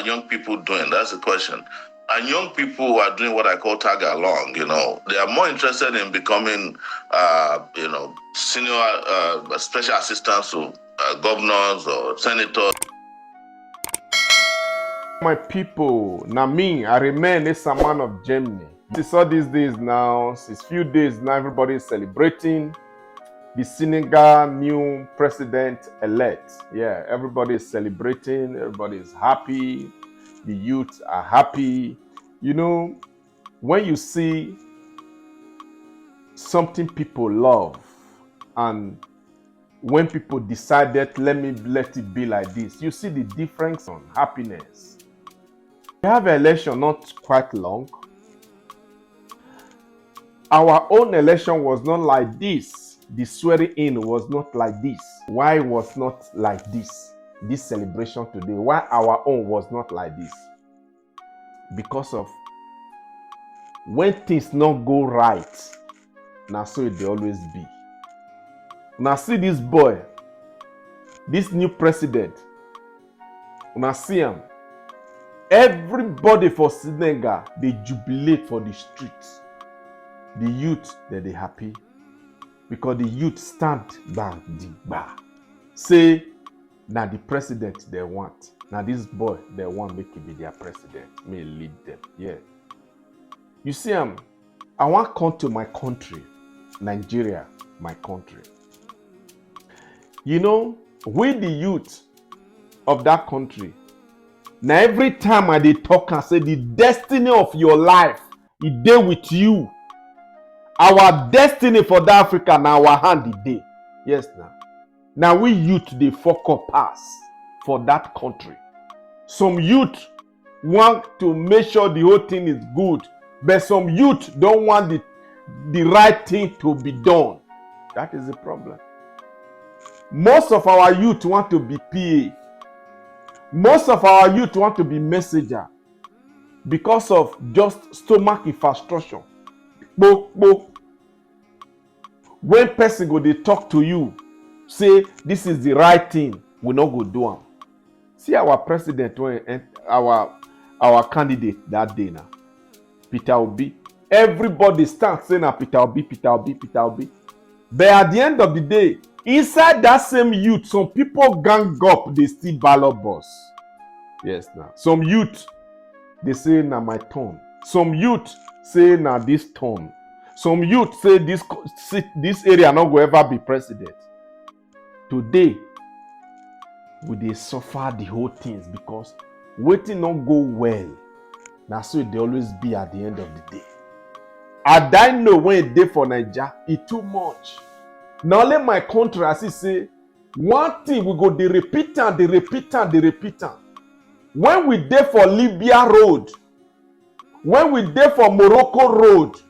are young people doing? That's the question. And young people are doing what I call tag along. They are more interested in becoming, senior special assistants to governors or senators. My people, now me, I remain a man of Germany. It's all these days now, it's few days now, everybody is celebrating the Senegal new president-elect. Yeah, everybody is celebrating, everybody is happy, the youth are happy. When you see something people love, and when people decided, let it be like this, you see the difference on happiness. We have an election not quite long. Our own election was not like this. The swearing in was not like this. Why was not like this? This celebration today, why our own was not like this? Because of when things not go right, now so it always be. Now see this boy, this new president. Now see him. Everybody for Senegal, they jubilate for the streets. The youth, they happy because the youth stand back the bar. Say, now the president they want. Now this boy, they want make it be their president. May lead them. Yeah. You see, I want to come to my country, Nigeria, my country. We the youth of that country, now every time I dey talk and say the destiny of your life is there with you. Our destiny for the Africa now our hand is there. Yes, now. Now we youth they fuck up pass for that country. Some youth want to make sure the whole thing is good, but some youth don't want the right thing to be done. That is the problem. Most of our youth want to be PA. Most of our youth want to be messenger because of just stomach infrastructure. When person go they talk to you, say this is the right thing, we not go do them. See our president, our candidate that day now, Peter Obi. Everybody stands saying Peter Obi, Peter Obi, Peter Obi. But at the end of the day, inside that same youth, some people gang up, they still ballot boss. Yes, now. Some youth, they say, na my turn. Some youth say, na this turn. Some youth say, this area not going ever be president. Today, we dey suffer the whole things because waiting not go well. Now, so they always be at the end of the day. I know when it day for Nigeria, it too much. Now only my country, as he say, one thing we go, they repeat. When we there for Libya road, when we there for Morocco road,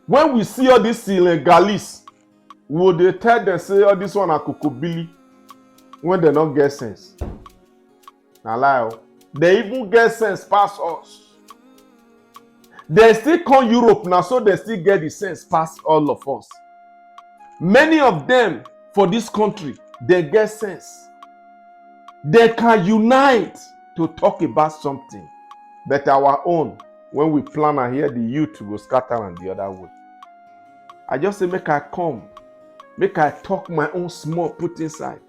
when we see all these Senegalese, will they tell them say, oh, this one a Kokobili, when they don't get sense. Now lie, they even get sense past us. They still come Europe now, so they still get the sense past all of us. Many of them for this country, they get sense. They can unite to talk about something. But our own, when we plan and hear the youth will scatter on the other way. I just say, make I come. Make I talk my own small put inside.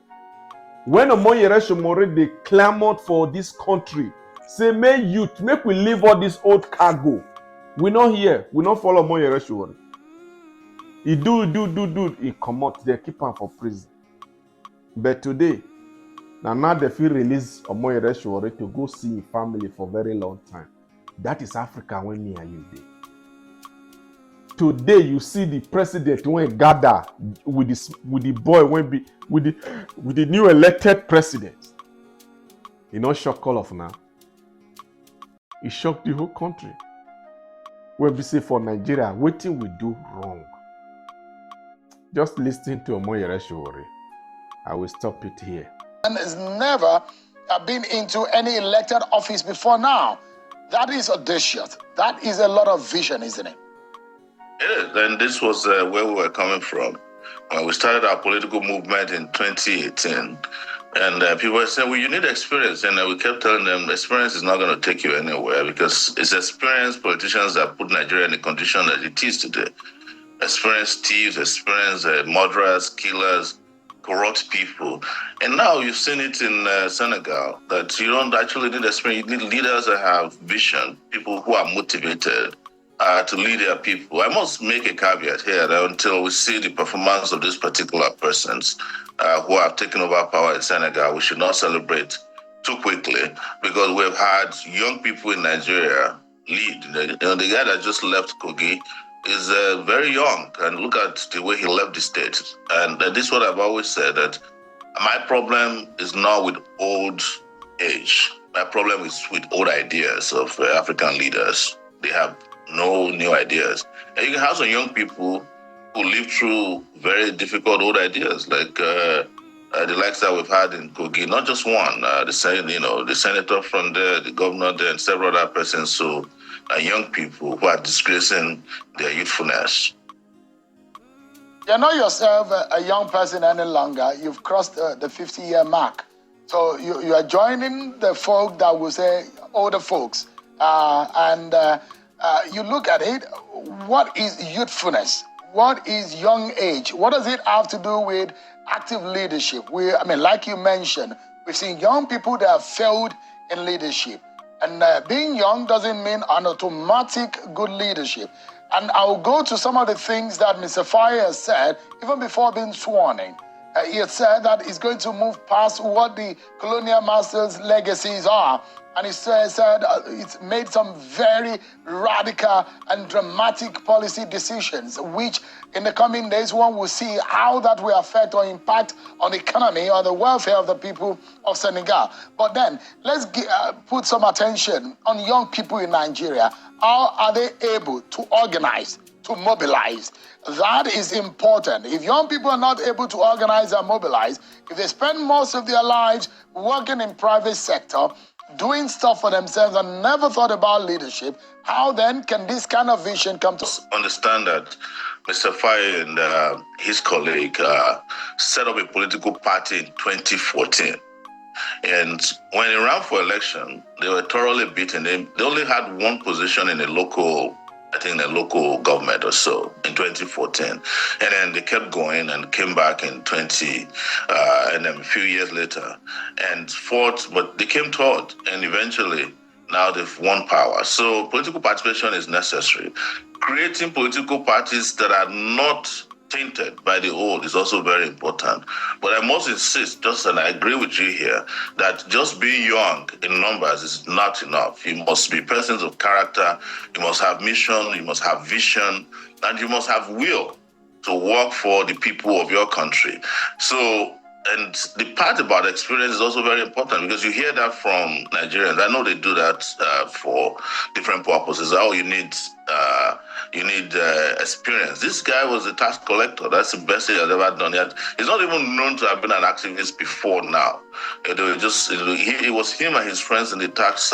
When Omoyere they clamored for this country, say, make youth, make we leave all this old cargo. We not here. We not follow Omoyere Sowore. He do. He come out. They keep him for prison. But today, now they feel release Omoyere Sowore to go see his family for a very long time. That is Africa when me and you dey. Today you see the president when gather with the boy when be with the new elected president. He not shock all of now. He shocked the whole country. When we say for Nigeria, what thing we do wrong? Just listening to Omoyere Sowore. I will stop it here. And has never been into any elected office before now. That is audacious. That is a lot of vision, isn't it? It is. And this was where we were coming from. When we started our political movement in 2018, And people were saying, well, you need experience. And we kept telling them, experience is not going to take you anywhere because it's experienced politicians that put Nigeria in the condition that it is today. Experienced thieves, experienced murderers, killers, corrupt people. And now you've seen it in Senegal that you don't actually need experience. You need leaders that have vision, people who are motivated to lead their people. I must make a caveat here that until we see the performance of these particular persons who have taken over power in Senegal, we should not celebrate too quickly because we've had young people in Nigeria lead. The guy that just left Kogi is very young, and look at the way he left the state. And this is what I've always said, that my problem is not with old age. My problem is with old ideas of African leaders. They have no new ideas. And you can have some young people who live through very difficult old ideas, like the likes that we've had in Kogi, not just one, the senator from there, the governor there, and several other persons who are young people who are disgracing their youthfulness. You're not yourself a young person any longer. You've crossed the 50-year mark. So you are joining the folk that will say older folks. You look at it, what is youthfulness? What is young age? What does it have to do with active leadership? Like you mentioned, we've seen young people that have failed in leadership. And being young doesn't mean an automatic good leadership. And I'll go to some of the things that Mr. Fire has said, even before being sworn in. He had said that he's going to move past what the colonial masters' legacies are. And he said it's made some very radical and dramatic policy decisions, which in the coming days, one will see how that will affect or impact on the economy or the welfare of the people of Senegal. But then let's put some attention on young people in Nigeria. How are they able to organize, to mobilize? That is important. If young people are not able to organize and mobilize, if they spend most of their lives working in private sector, doing stuff for themselves and never thought about leadership, how then can this kind of vision come to understand that Mr. Faye and his colleague set up a political party in 2014. And when he ran for election, they were thoroughly beaten. They only had one position in a local government or so in 2014. And then they kept going and came back in and then a few years later and fought, but they came third. And eventually, now they've won power. So political participation is necessary. Creating political parties that are not tainted by the old is also very important. But I must insist, and I agree with you here, that just being young in numbers is not enough. You must be persons of character, you must have mission, you must have vision, and you must have will to work for the people of your country. So, and the part about experience is also very important because you hear that from Nigerians. I know they do that for different purposes. Oh, you need experience. This guy was a tax collector. That's the best thing I've ever done. He's not even known to have been an activist before now. It was him and his friends in the tax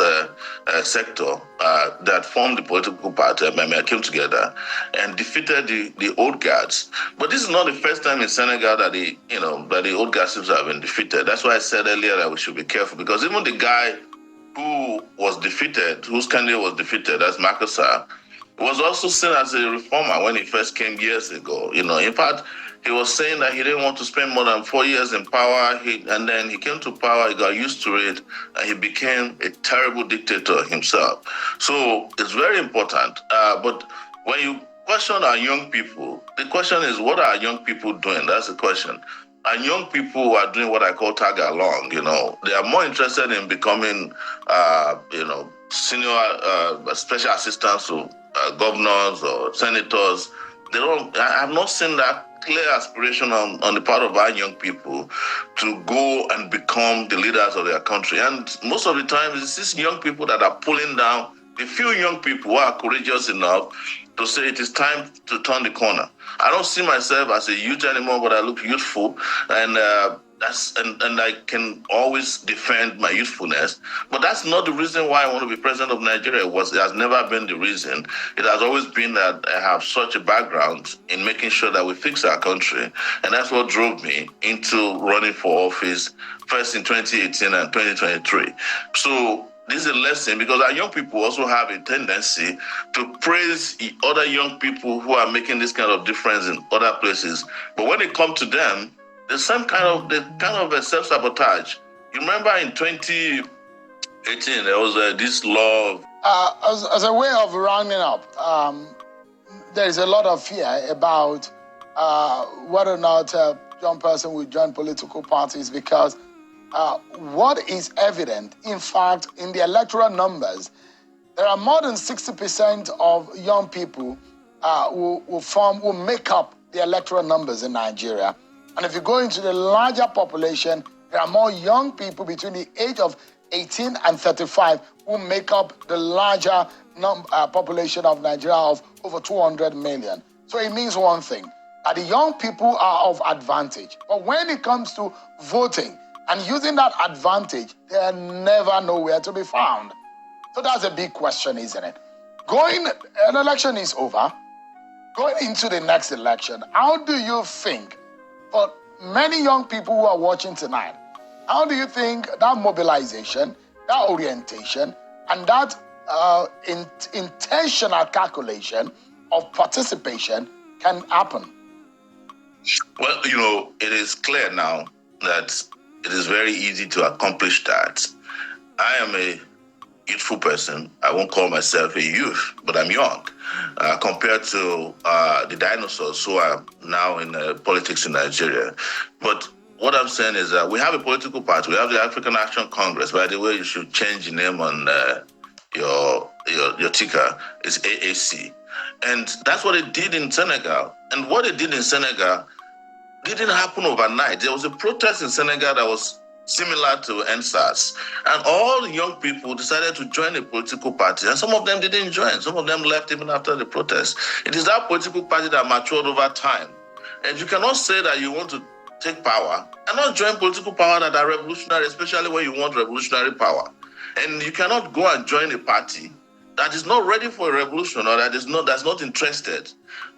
sector that formed the political party. I came together and defeated the old guards. But this is not the first time in Senegal that the old guards seems to have been defeated. That's why I said earlier that we should be careful because even the guy who was defeated, whose candidate was defeated, that's Makasa, was also seen as a reformer when he first came years ago. In fact, he was saying that he didn't want to spend more than 4 years in power. And then he came to power, he got used to it, and he became a terrible dictator himself. So it's very important. But when you question our young people, the question is, what are young people doing? That's the question. And young people who are doing what I call tag along, they are more interested in becoming, senior special assistants to governors or senators. I have not seen that clear aspiration on the part of our young people to go and become the leaders of their country. And most of the time, it's these young people that are pulling down the few young people who are courageous enough to say it is time to turn the corner. I don't see myself as a youth anymore, but I look youthful. And And I can always defend my youthfulness, but that's not the reason why I want to be president of Nigeria. It has never been the reason. It has always been that I have such a background in making sure that we fix our country, and that's what drove me into running for office first in 2018 and 2023. So this is a lesson, because our young people also have a tendency to praise other young people who are making this kind of difference in other places, but when it comes to them, there's some kind of a self-sabotage. You remember in 2018 there was this law. As a way of rounding up, there is a lot of fear about whether or not a young person will join political parties, because what is evident, in fact, in the electoral numbers, there are more than 60% of young people who make up the electoral numbers in Nigeria. And if you go into the larger population, there are more young people between the age of 18 and 35 who make up the larger population of Nigeria of over 200 million. So it means one thing, that the young people are of advantage. But when it comes to voting and using that advantage, they are never nowhere to be found. So that's a big question, isn't it? An election is over, going into the next election, how do you think, for many young people who are watching tonight, how do you think that mobilization, that orientation, and that intentional calculation of participation can happen? Well, it is clear now that it is very easy to accomplish that. I am a youthful person. I won't call myself a youth, but I'm young compared to the dinosaurs who are now in politics in Nigeria. But what I'm saying is that we have a political party. We have the African Action Congress. By the way, you should change the name on your ticker. It's AAC. And that's what it did in Senegal. And what it did in Senegal didn't happen overnight. There was a protest in Senegal that was similar to NSAS. And all young people decided to join a political party. And some of them didn't join. Some of them left even after the protest. It is that political party that matured over time. And you cannot say that you want to take power and not join political power that are revolutionary, especially when you want revolutionary power. And you cannot go and join a party that is not ready for a revolution or that's not interested.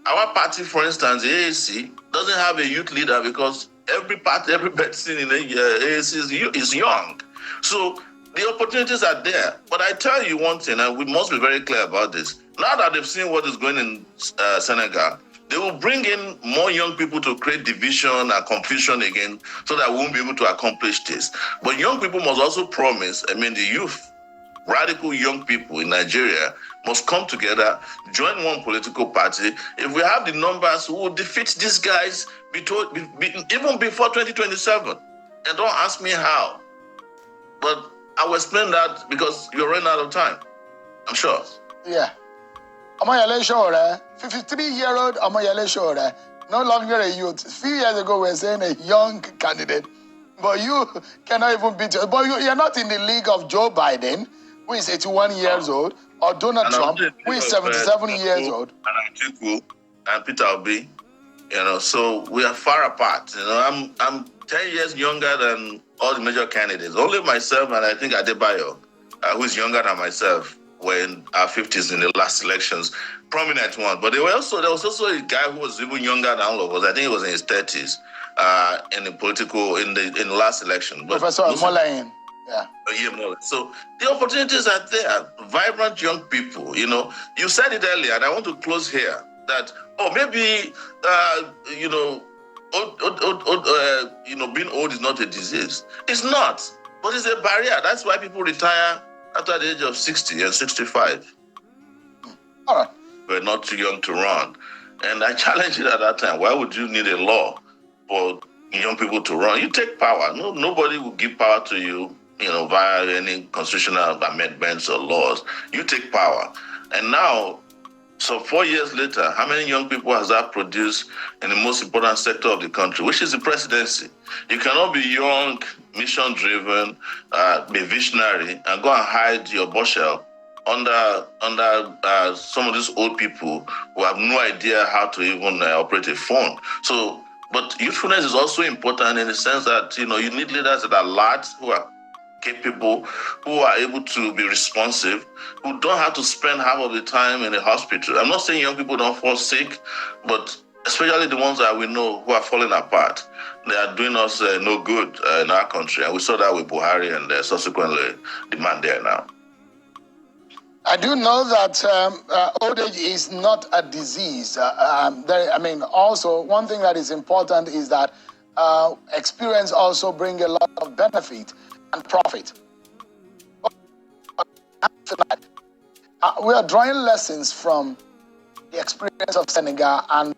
Our party, for instance, the AAC, doesn't have a youth leader because every person in the AAC is young. So the opportunities are there. But I tell you one thing, and we must be very clear about this. Now that they've seen what is going in Senegal, they will bring in more young people to create division and confusion again so that we won't be able to accomplish this. But young people must also promise, the youth, radical young people in Nigeria must come together, join one political party. If we have the numbers, we will defeat these guys even before 2027. And don't ask me how. But I will explain that because you're running out of time. I'm sure. Yeah. Amoyele Sowore, 53-year-old Amoyele Sowore, no longer a youth. A few years ago, we were saying a young candidate. But you cannot even beat it. But you're not in the league of Joe Biden, who is 81 years old, or Donald Trump, who is 77 years old. And Atiku and Peter Obi. So we are far apart. I'm 10 years younger than all the major candidates. Only myself and I think Adebayo, who is younger than myself, were in our 50s in the last elections, prominent one. But there was also a guy who was even younger than all of us. I think he was in his 30s in the last election. But Professor Molayin. Yeah. So the opportunities are there. Vibrant young people. You said it earlier, and I want to close here that maybe being old is not a disease. It's not, but it's a barrier. That's why people retire after the age of 60 and 65. All right. We're not too young to run. And I challenged it at that time. Why would you need a law for young people to run? You take power. Nobody will give power to you, via any constitutional amendments or laws. You take power. And now, so 4 years later, how many young people has that produced in the most important sector of the country, which is the presidency? You cannot be young, mission-driven, be visionary, and go and hide your bushel under some of these old people who have no idea how to even operate a phone. So But youthfulness is also important in the sense that, you need leaders that are alert, who are capable, who are able to be responsive, who don't have to spend half of the time in a hospital. I'm not saying young people don't fall sick, but especially the ones that we know who are falling apart. They are doing us no good in our country. And we saw that with Buhari and subsequently the man there now. I do know that old age is not a disease. Also, one thing that is important is that experience also brings a lot of benefit and profit. We are drawing lessons from the experience of Senegal and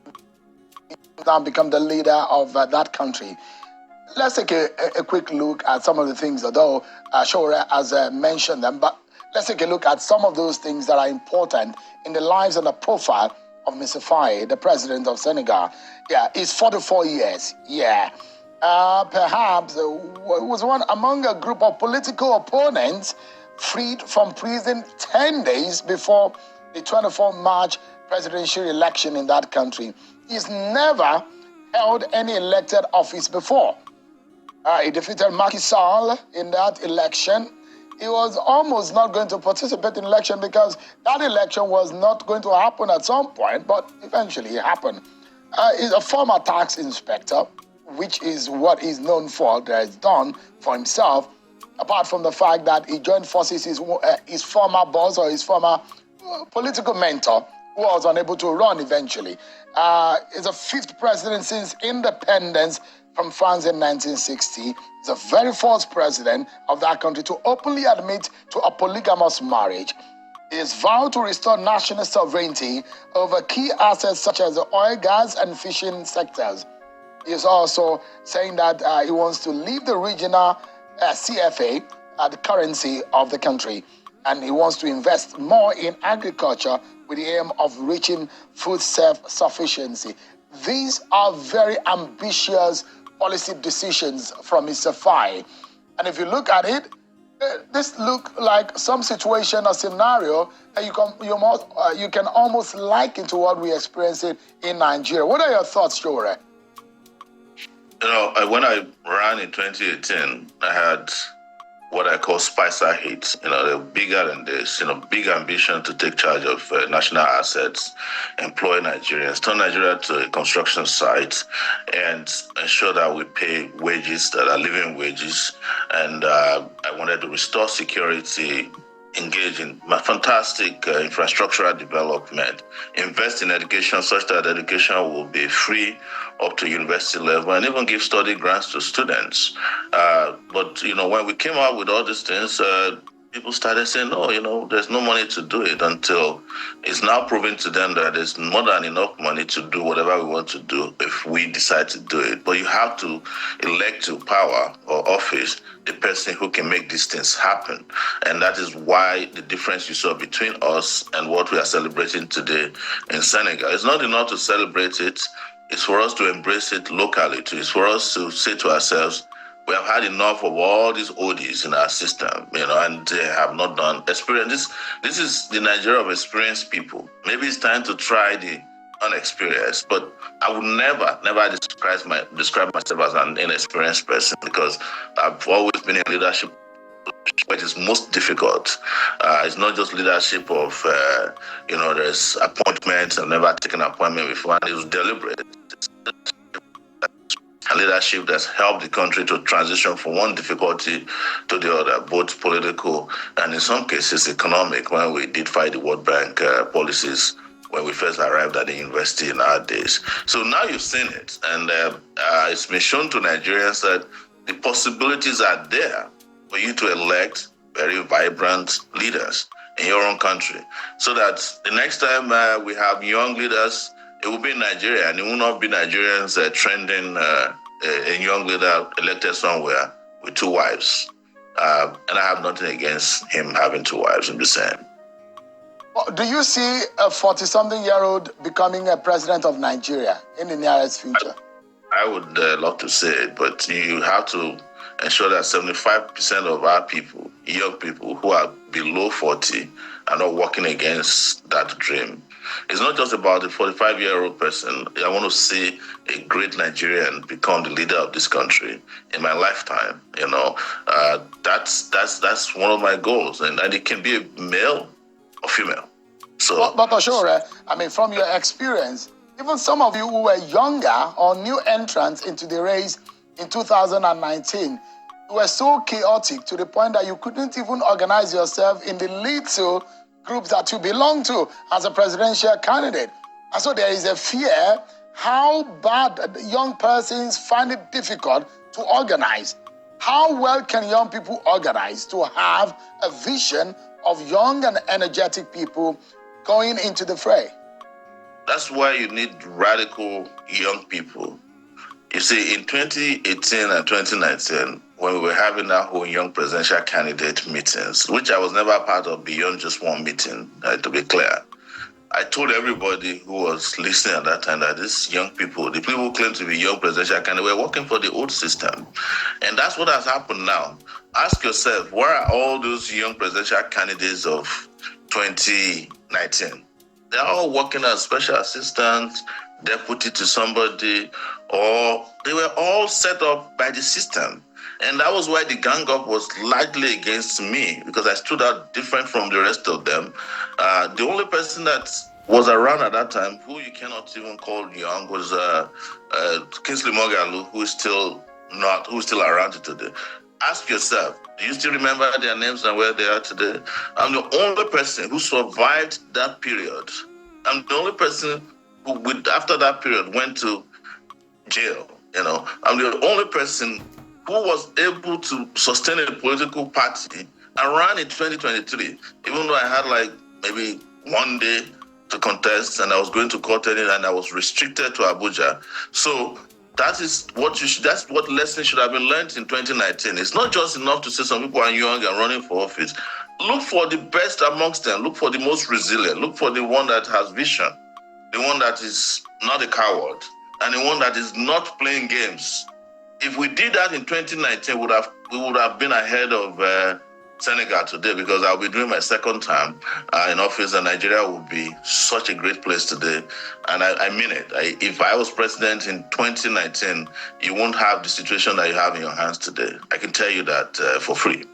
now become the leader of that country. Let's take a quick look at some of the things, although SOWORE has mentioned them, but let's take a look at some of those things that are important in the lives and the profile of Mr. Faye, the president of Senegal. Yeah, he's 44 years. Yeah. Perhaps was one among a group of political opponents freed from prison 10 days before the 24 March presidential election in that country. He's never held any elected office before. He defeated Macky Sall in that election. He was almost not going to participate in election because that election was not going to happen at some point, but eventually it happened. He's a former tax inspector, which is what he's known for, that he's done for himself, apart from the fact that he joined forces his former boss or his former political mentor, who was unable to run eventually. He's the fifth president since independence from France in 1960. He's the very first president of that country to openly admit to a polygamous marriage. He has vowed to restore national sovereignty over key assets such as the oil, gas, and fishing sectors. He is also saying that he wants to leave the regional CFA, the currency of the country, and he wants to invest more in agriculture with the aim of reaching food self-sufficiency. These are very ambitious policy decisions from Mr. Faye. And if you look at it, this look like some situation or scenario that you can almost liken to what we experienced in Nigeria. What are your thoughts, SOWORE? When I ran in 2018, I had what I call Spicer hits. They're bigger than this. Big ambition to take charge of national assets, employ Nigerians, turn Nigeria to a construction site, and ensure that we pay wages that are living wages. And I wanted to restore security, engage in fantastic infrastructural development, invest in education such that education will be free up to university level, and even give study grants to students. But when we came out with all these things, people started saying, no, there's no money to do it, until it's now proven to them that there's more than enough money to do whatever we want to do if we decide to do it. But you have to elect to power or office the person who can make these things happen. And that is why the difference you saw between us and what we are celebrating today in Senegal. It's not enough to celebrate it. It's for us to embrace it locally too. It's for us to say to ourselves, we have had enough of all these oldies in our system, and they have not done experience. This is the Nigeria of experienced people. Maybe it's time to try the unexperienced, but I would never describe myself as an inexperienced person, because I've always been in leadership, which is most difficult. It's not just leadership of, there's appointments. I've never taken an appointment before, and it was deliberate. A leadership that's helped the country to transition from one difficulty to the other, both political and in some cases economic, when we did fight the World Bank policies when we first arrived at the university in our days. So now you've seen it, and it's been shown to Nigerians that the possibilities are there for you to elect very vibrant leaders in your own country, so that the next time we have young leaders, it will be in Nigeria, and it will not be Nigerians trending a young leader elected somewhere with two wives. And I have nothing against him having two wives, I'm just saying. Do you see a 40-something-year-old becoming a president of Nigeria in the nearest future? I would love to say it, but you have to ensure that 75% of our people, young people who are below 40, are not working against that dream. It's not just about the 45-year-old person. I want to see a great Nigerian become the leader of this country in my lifetime. That's one of my goals, and it can be a male or female. So, but Osowore, I mean, from your experience, even some of you who were younger or new entrants into the race in 2019, you were so chaotic to the point that you couldn't even organize yourself in the little groups that you belong to as a presidential candidate. And so there is a fear how bad young persons find it difficult to organize. How well can young people organize to have a vision of young and energetic people going into the fray? That's why you need radical young people. You see, in 2018 and 2019, when we were having our whole young presidential candidate meetings, which I was never a part of beyond just one meeting, to be clear, I told everybody who was listening at that time that these young people, the people who claim to be young presidential candidates, were working for the old system. And that's what has happened now. Ask yourself, where are all those young presidential candidates of 2019? They're all working as special assistants, deputy to somebody, or they were all set up by the system. And that was why the gang up was largely against me, because I stood out different from the rest of them. The only person that was around at that time, who you cannot even call young, was Kingsley Moghalu, who's still around today. Ask yourself, do you still remember their names and where they are today? I'm the only person who survived that period. I'm the only person who, after that period, went to jail. I'm the only person who was able to sustain a political party and ran in 2023, even though I had maybe one day to contest and I was going to court and I was restricted to Abuja. So that's what lesson should have been learned in 2019. It's not just enough to say some people are young and running for office. Look for the best amongst them. Look for the most resilient. Look for the one that has vision, the one that is not a coward, and the one that is not playing games. If we did that in 2019, we would have been ahead of Senegal today, because I'll be doing my second term in office, and Nigeria will be such a great place today. And I mean it. If I was president in 2019, you won't have the situation that you have in your hands today. I can tell you that for free.